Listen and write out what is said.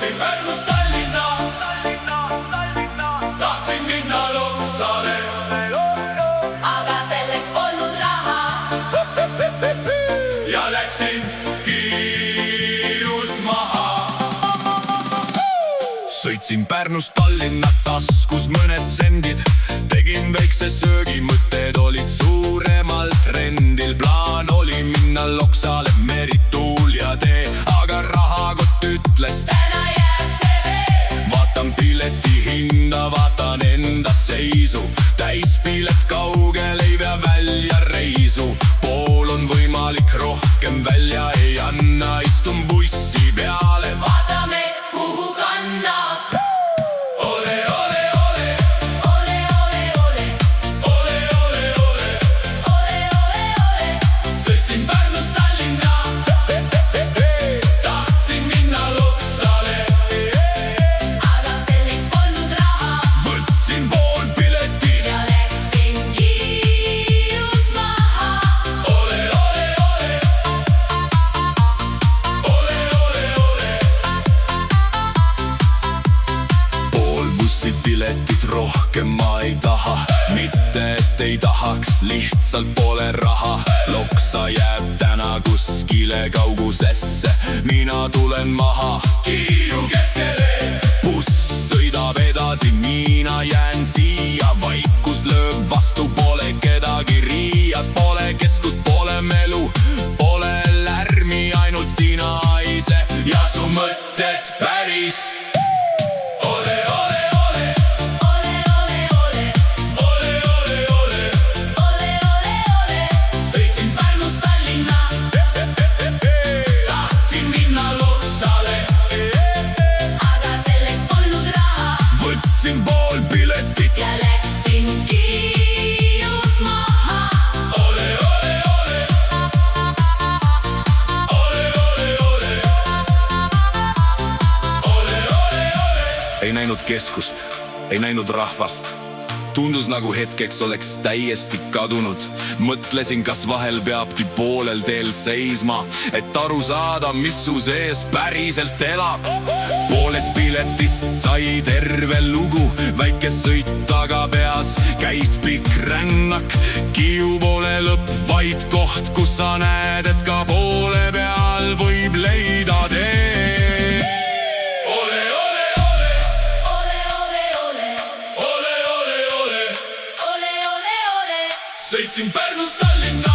Sõitsin Pärnust Tallinna, tahtsin minna Loksale, aga selleks polnud raha. ja läksin kiirus maha. Sõitsin Pärnust Tallinna, taskus mõned sendid, tegin väikse söögi, mõtted olid suuremal trendil. Plaan oli minna Loksale, merituul ja tee, aga rahakott ütles, Täna jääb see veel. vaatan pileti hinda, vaatan enda seisu, täispilet kaugel ei vea välja reisu. Pool on võimalik, rohkem välja ei anna, istun bussi peale, Vaatame, kuhu kannab. ole, ole, ole, Ole, ole, ole, ole, ole, ole. ole, ole, ole. Sõitsin Pärnust Tallinna, tahtsin minna Loksale, aga selleks polnud raha. võtsin pool piletit. Ja läksin kiirus maha. Ole, ole, ole, ole, ole, ole. Pool bussipiletit, rohkem ma ei taha, mitte et ei tahaks, lihtsalt pole raha. Loksa jääb täna kuskile kaugusesse, mina tulen maha Kiiru keskele. Buss sõidab edasi, mina jään siia, vaikus lööb vastu, pole kedagi Riias, pole keskust, pole melu, pole lärmi, ainult sina ise ja su mõtted päris. Ole, ole, ole, Ole, ole, ole, ole, ole, ole. ole, ole, ole. Sõitsin Pärnust Tallinna, tahtsin minna Loksale, aga selleks polnud raha. võtsin pool piletit. Ja läksin kiirus maha. Ole, ole, ole, ole, ole, ole, ole, ole, ole. Ei näinud keskust, ei näinud rahvast. Tundus nagu hetkeks oleks täiesti kadunud. Mõtlesin, kas vahel peabki poolel teel seisma, et aru saada, mis su sees päriselt elab. Poolest piletist sai terve lugu, väike sõit taga peas, käis pikk rännak. Kiiu poole lõpp, vaid koht, kus sa näed, et ka poole peal võib leida tee. Ole, ole, ole, Ole, ole, ole, ole, ole, ole. ole, ole, ole. Sõitsin Pärnust Tallinna,